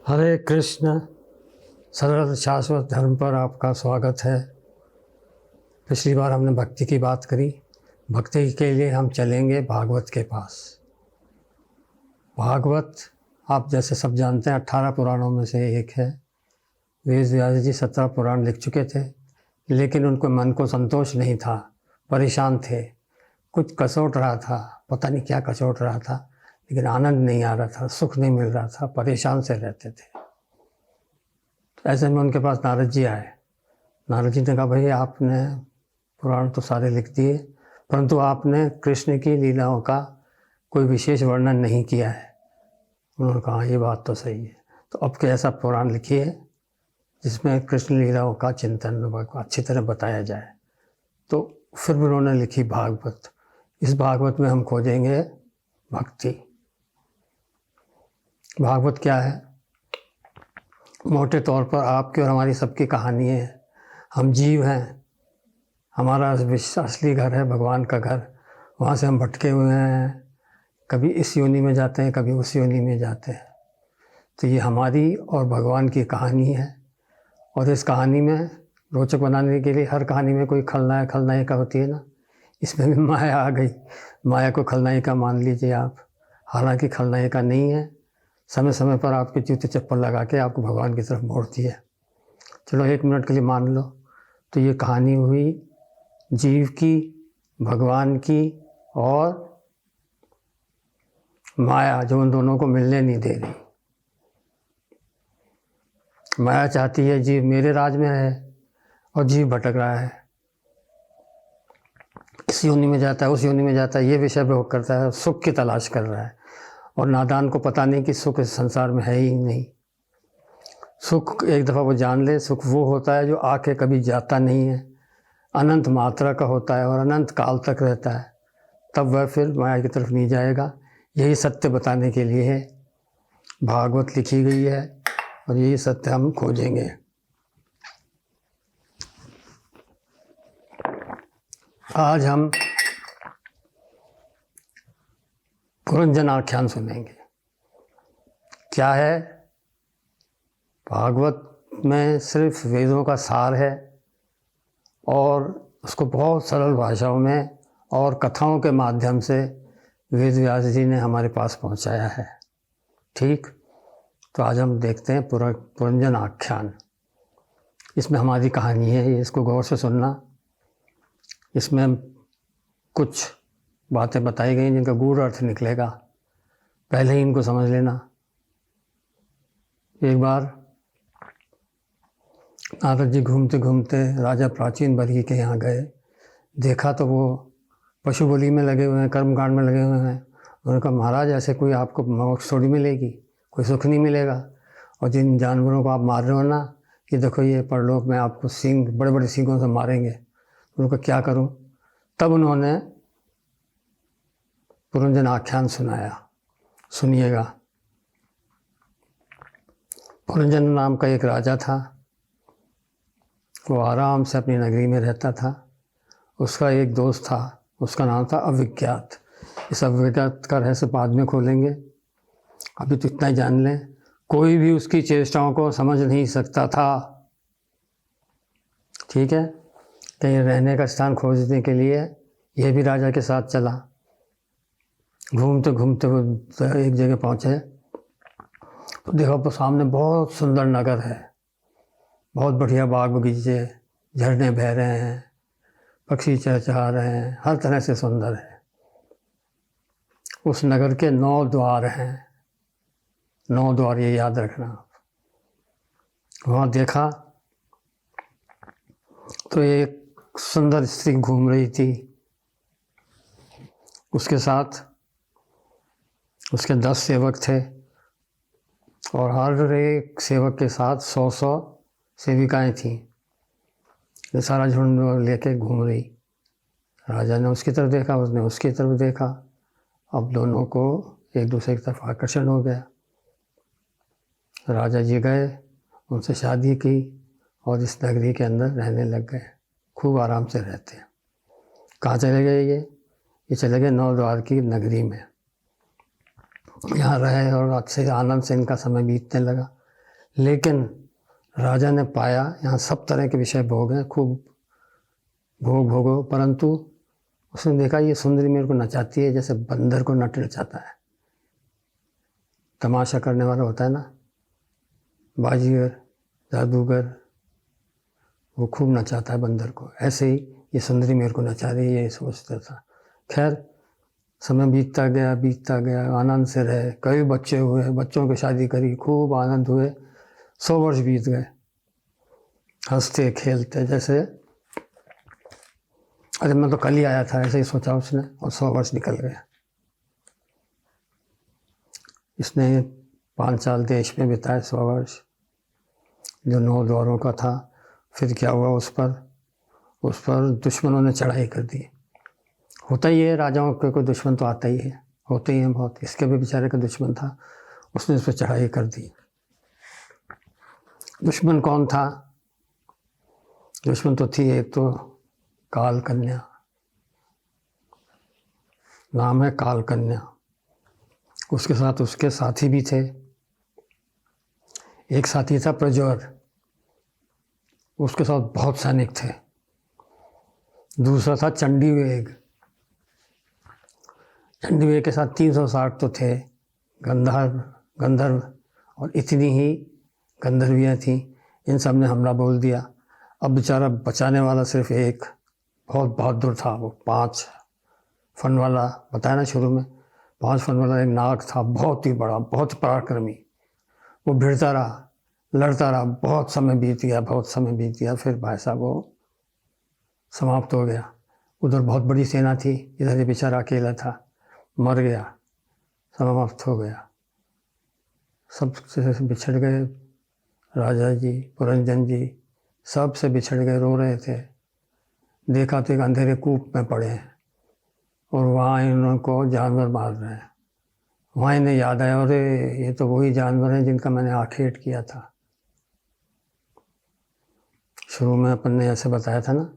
हरे कृष्ण। सरल शाश्वत धर्म पर आपका स्वागत है। पिछली बार हमने भक्ति की बात करी। भक्ति के लिए हम चलेंगे भागवत के पास। भागवत आप जैसे सब जानते हैं 18 पुराणों में से एक है। वेद व्यास जी 17 पुराण लिख चुके थे, लेकिन उनको मन को संतोष नहीं था, परेशान थे, कुछ कसोट रहा था, पता नहीं क्या कसोट रहा था, लेकिन आनंद नहीं आ रहा था, सुख नहीं मिल रहा था, परेशान से रहते थे। तो ऐसे में उनके पास नारद जी आए। नारद जी ने कहा, भाई आपने पुराण तो सारे लिख दिए, परंतु आपने कृष्ण की लीलाओं का कोई विशेष वर्णन नहीं किया है। उन्होंने कहा, ये बात तो सही है, तो अब कोई ऐसा पुराण लिखिए जिसमें कृष्ण लीलाओं का चिंतन अच्छी तरह बताया जाए। तो फिर उन्होंने लिखी भागवत। इस भागवत में हम खोजेंगे भक्ति। भागवत क्या है? मोटे तौर पर आपकी और हमारी सबकी कहानी है। हम जीव हैं, हमारा असली घर है भगवान का घर। वहाँ से हम भटके हुए हैं, कभी इस योनि में जाते हैं, कभी उस योनि में जाते हैं। तो ये हमारी और भगवान की कहानी है। और इस कहानी में रोचक बनाने के लिए हर कहानी में कोई खलनायिका होती है ना। इसमें भी माया आ गई। माया को खलनायिका मान लीजिए आप, हालांकि खलनायिका नहीं है। समय समय पर आपके जूते चप्पल लगा के आपको भगवान की तरफ मोड़ती है। चलो 1 मिनट के लिए मान लो। तो ये कहानी हुई जीव की, भगवान की और माया, जो उन दोनों को मिलने नहीं दे रही। माया चाहती है जीव मेरे राज में है और जीव भटक रहा है, इस योनि में जाता है, उस योनि में जाता है, ये विषय भोग करता है, सुख की तलाश कर रहा है। और नादान को पता नहीं कि सुख इस संसार में है ही नहीं। सुख एक दफ़ा वो जान ले, सुख वो होता है जो आके कभी जाता नहीं है, अनंत मात्रा का होता है और अनंत काल तक रहता है। तब वह फिर माया की तरफ नहीं जाएगा। यही सत्य बताने के लिए भागवत लिखी गई है और यही सत्य हम खोजेंगे। आज हम पुरंजन आख्यान सुनेंगे। क्या है? भागवत में सिर्फ वेदों का सार है और उसको बहुत सरल भाषाओं में और कथाओं के माध्यम से वेद व्यास जी ने हमारे पास पहुंचाया है। ठीक, तो आज हम देखते हैं पुरंजन आख्यान। इसमें हमारी कहानी है, इसको गौर से सुनना। इसमें कुछ बातें बताई गई जिनका गूढ़ अर्थ निकलेगा, पहले ही इनको समझ लेना। एक बार नारद जी घूमते घूमते राजा प्राचीन बरही के यहाँ गए। देखा तो वो पशु बलि में लगे हुए हैं, कर्मकांड में लगे हुए हैं। उन्होंने कहा, महाराज ऐसे कोई आपको मोक्ष थोड़ी मिलेगी, कोई सुख नहीं मिलेगा। और जिन जानवरों को आप मार रहे हो ना, कि देखो ये परलोक में आपको सींग, बड़े बड़े सींगों से मारेंगे। उन्होंने कहा, क्या करूं? तब उन्होंने पुरंजन आख्यान सुनाया। सुनिएगा। पुरंजन नाम का एक राजा था। वो आराम से अपनी नगरी में रहता था। उसका एक दोस्त था, उसका नाम था अविज्ञात। इस अविज्ञात का रहस्य बाद में खोलेंगे, अभी तो इतना ही जान लें। कोई भी उसकी चेष्टाओं को समझ नहीं सकता था। ठीक है, कहीं रहने का स्थान खोजने के लिए यह भी राजा के साथ चला। घूमते घूमते वो एक जगह पहुँचे तो देखा वो सामने बहुत सुंदर नगर है, बहुत बढ़िया बाग बगीचे, झरने बह रहे हैं, पक्षी चहचहा रहे हैं, हर तरह से सुंदर है। उस नगर के 9 द्वार हैं। 9 द्वार, ये याद रखना। वहाँ देखा तो एक सुंदर स्त्री घूम रही थी। उसके साथ उसके 10 सेवक थे और हर एक सेवक के साथ 100-100 सेविकाएं थीं। ये सारा झुंड लेके घूम रही। राजा ने उसकी तरफ देखा, उसने उसकी तरफ देखा। अब दोनों को एक दूसरे की तरफ आकर्षण हो गया। राजा जी गए, उनसे शादी की और इस नगरी के अंदर रहने लग गए। खूब आराम से रहते हैं। कहाँ चले गए ये चले गए 9 द्वार की नगरी में। यहाँ रहे और अच्छे आनंद से इनका समय बीतने लगा। लेकिन राजा ने पाया यहाँ सब तरह के विषय भोग हैं, खूब भोग भोगो, परंतु उसने देखा ये सुंदरी मेरे को नचाती है जैसे बंदर को नट नचाता है। तमाशा करने वाला होता है ना, बाजीगर, जादूगर, वो खूब नचाता है बंदर को, ऐसे ही ये सुंदरी मेरे को नचा रही है, ये सोचता था। खैर समय बीतता गया, आनंद से रहे, कई बच्चे हुए, बच्चों की शादी करी, खूब आनंद हुए, 100 वर्ष बीत गए, हंसते खेलते जैसे अरे मैं तो कल ही आया था, ऐसे ही सोचा उसने, और 100 वर्ष निकल गए। इसने 5 साल देश में बिताए, 100 वर्ष जो 9 द्वारों का था। फिर क्या हुआ, उस पर दुश्मनों ने चढ़ाई कर दी। होता ही है, राजाओं के कोई दुश्मन तो आता ही है, होते ही हैं बहुत। इसके भी बेचारे का दुश्मन था, उसने उस पर चढ़ाई कर दी। दुश्मन कौन था? दुश्मन तो थी एक तो काल कन्या, नाम है काल कन्या। उसके साथ उसके साथी भी थे। एक साथी था प्रज्वर, उसके साथ बहुत सैनिक थे। दूसरा था चंडीवेग, चंडीवेग के साथ 360 तो थे गंधर्व, और इतनी ही गंधर्वियाँ थीं। इन सब ने हमला बोल दिया। अब बेचारा बचाने वाला सिर्फ एक, बहुत बहादुर था वो, 5 फन वाला, बताया ना शुरू में, 5 फन वाला एक नाग था, बहुत ही बड़ा, बहुत पराक्रमी। वो भिड़ता रहा, लड़ता रहा, बहुत समय बीत गया। फिर भाई साहब वो समाप्त हो गया। उधर बहुत बड़ी सेना थी, इधर ये बेचारा अकेला था, मर गया, समाप्त हो गया। सब से बिछड़ गए, राजा जी, पुरंजन जी सब से बिछड़ गए, रो रहे थे। देखा तो एक अंधेरे कूप में पड़े हैं और वहाँ इनको जानवर मार रहे हैं। वहाँ इन्हें याद आया, अरे ये तो वही जानवर हैं जिनका मैंने आखेट किया था। शुरू में अपन ने ऐसे बताया था ना,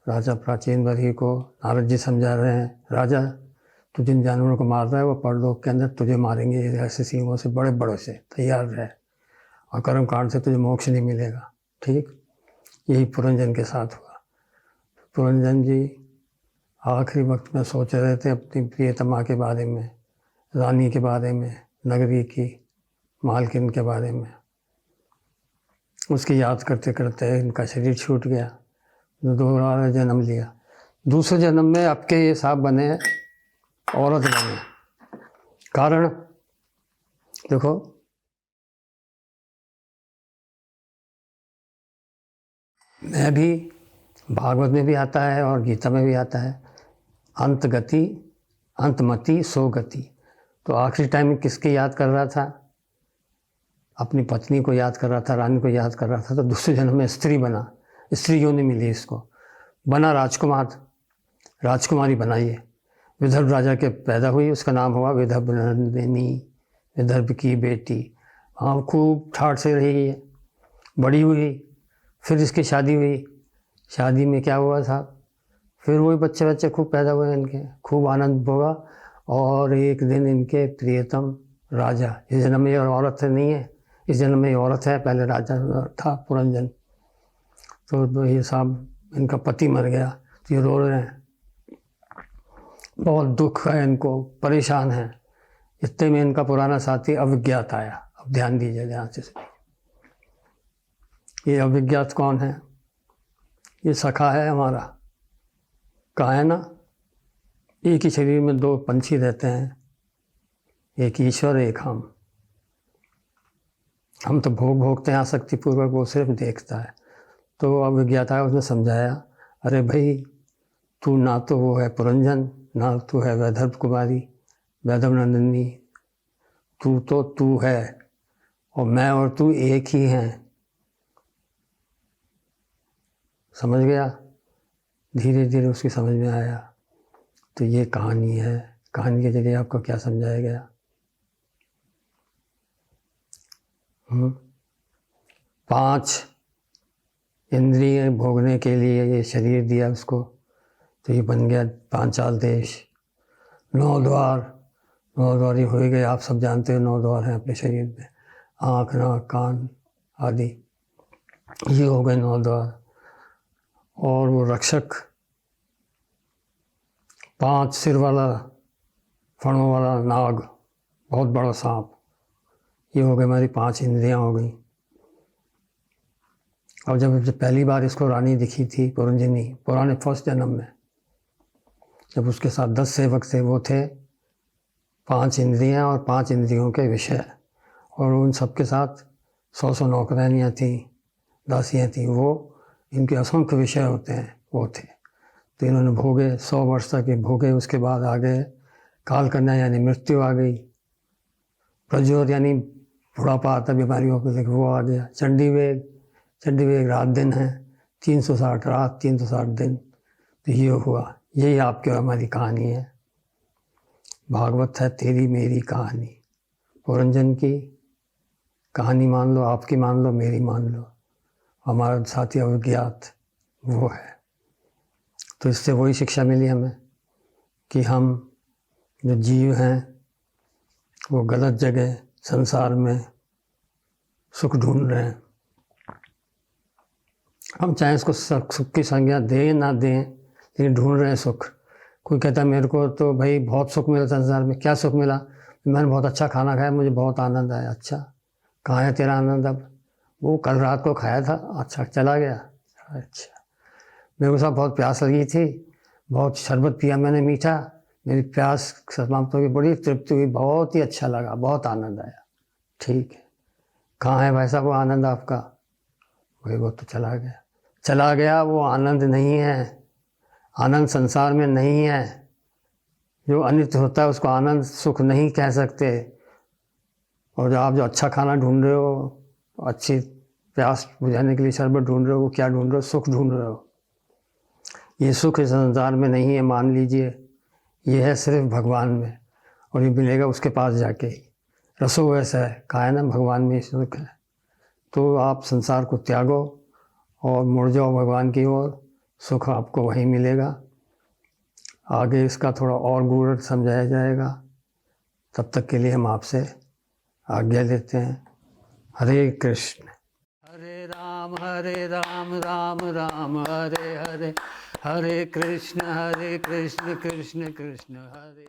राजा प्राचीन बरही को नारद जी समझा रहे हैं, राजा तू जिन जानवरों को मार रहा है वो परलोक के अंदर तुझे मारेंगे, ऐसे सींगों से, बड़े बड़ों से, तैयार रहे, और कर्म कांड से तुझे मोक्ष नहीं मिलेगा। ठीक, यही पुरंजन के साथ हुआ। पुरंजन जी आखिरी वक्त में सोच रहे थे अपनी प्रियतमा के बारे में, रानी के बारे में, नगरी की मालकिन के बारे में। उसकी याद करते करते इनका शरीर छूट गया, दोबारा जन्म लिया। दूसरे जन्म में आपके ये साहब बने, औरत बने। कारण देखो, मैं भी, भागवत में भी आता है और गीता में भी आता है, अंतगति अंतमति सो गति। तो आखिरी टाइम में किसकी याद कर रहा था? अपनी पत्नी को याद कर रहा था, रानी को याद कर रहा था। तो दूसरे जन्म में स्त्री बना, स्त्री योनि मिली इसको, बना राजकुमार, राजकुमारी बनाइए। विदर्भ राजा के पैदा हुई, उसका नाम हुआ विदर्भ नंदिनी, विदर्भ की बेटी। हाँ, खूब ठाठ से रही है, बड़ी हुई। फिर इसकी शादी हुई, शादी में क्या हुआ था, फिर वही बच्चे खूब पैदा हुए इनके, खूब आनंद होगा। और एक दिन इनके प्रियतम राजा, इस जन्म में औरत नहीं है, इस जन्म में औरत है, पहले राजा था पुरंजन। तो ये साहब, इनका पति मर गया, तो ये रो रहे हैं, बहुत दुख है इनको, परेशान है। इतने में इनका पुराना साथी अविज्ञात आया। अब ध्यान दीजिए ध्यान से। ये अविज्ञात कौन है? ये सखा है हमारा। कहा है ना, एक ही शरीर में 2 पंछी रहते हैं, एक ईश्वर एक हम तो भोगते हैं आसक्ति पूर्वक, वो सिर्फ देखता है। तो अविज्ञात आया, उसने समझाया, अरे भाई तू ना तो वो है पुरंजन, ना तू है वैदर्भ कुमारी, वैदर्भ नंदिनी, तू है, और मैं और तू एक ही हैं। समझ गया? धीरे धीरे उसकी समझ में आया। तो ये कहानी है, कहानी के जरिए आपको क्या समझाया गया? 5 इंद्रिय भोगने के लिए ये शरीर दिया उसको, तो ये बन गया 5 देश, 9 द्वार ही हो गए। आप सब जानते हो 9 द्वार हैं अपने शरीर में, आँख, नाक, कान, आदि, ये हो गए 9 द्वार। और वो रक्षक 5 सिर वाला फणों वाला नाग, बहुत बड़ा सांप, ये हो गए हमारी 5 इंद्रियां हो गई। और जब पहली बार इसको रानी दिखी थी पुरंजनी, पुराने फर्स्ट जन्म में, जब उसके साथ 10 सेवक थे, वो थे 5 इंद्रियां और 5 इंद्रियों के विषय, और उन सबके साथ 100 नौकरानियाँ थीं, दासियाँ थीं। वो इनके असंख्य विषय होते हैं, वो थे। तो इन्होंने भोगे, 100 वर्ष तक ये भोगे। उसके बाद आ गए काल कन्या यानी मृत्यु आ गई, प्रज्योत यानी बुढ़ापा आता बीमारियों को लेकर, वो आ गया। चंडी वेग रात दिन है, 360 रात 360 दिन। तो ये हुआ, यही आपकी और हमारी कहानी है। भागवत है तेरी मेरी कहानी, पुरंजन की कहानी मान लो, आपकी मान लो, मेरी मान लो, हमारा साथी अज्ञात वो है। तो इससे वही शिक्षा मिली हमें कि हम जो जीव हैं वो गलत जगह संसार में सुख ढूंढ रहे हैं। हम चाहे इसको सुख की संज्ञा दें ना दें, लेकिन ढूंढ रहे हैं सुख। कोई कहता है मेरे को तो भाई बहुत सुख मिला संसार में। क्या सुख मिला? मैंने बहुत अच्छा खाना खाया, मुझे बहुत आनंद आया। अच्छा, कहाँ है तेरा आनंद अब? वो कल रात को खाया था, अच्छा चला गया। अच्छा, मेरे को साहब बहुत प्यास लगी थी, बहुत शरबत पिया मैंने मीठा, मेरी प्यास समाप्त हो गई, बड़ी तृप्ति हुई, बहुत ही अच्छा लगा, बहुत आनंद आया। ठीक है, कहाँ है भाई साहब वो आनंद आपका? वही वो तो चला गया। वो आनंद नहीं है, आनंद संसार में नहीं है। जो अनित्य होता है उसको आनंद सुख नहीं कह सकते। और जो आप जो अच्छा खाना ढूंढ रहे हो, अच्छी प्यास बुझाने के लिए शरबत ढूंढ रहे हो, वो क्या ढूंढ रहे हो? सुख ढूंढ रहे हो। ये सुख इस संसार में नहीं है, मान लीजिए। ये है सिर्फ भगवान में, और ये मिलेगा उसके पास जाके ही। रसो वैसा है, कहा है ना, भगवान में सुख है। तो आप संसार को त्यागो और मुड़ जाओ भगवान की ओर, सुख आपको वहीं मिलेगा। आगे इसका थोड़ा और गूढ़ समझाया जाएगा। तब तक के लिए हम आपसे आज्ञा लेते हैं। हरे कृष्ण, हरे राम राम राम हरे हरे, हरे कृष्ण कृष्ण कृष्ण हरे।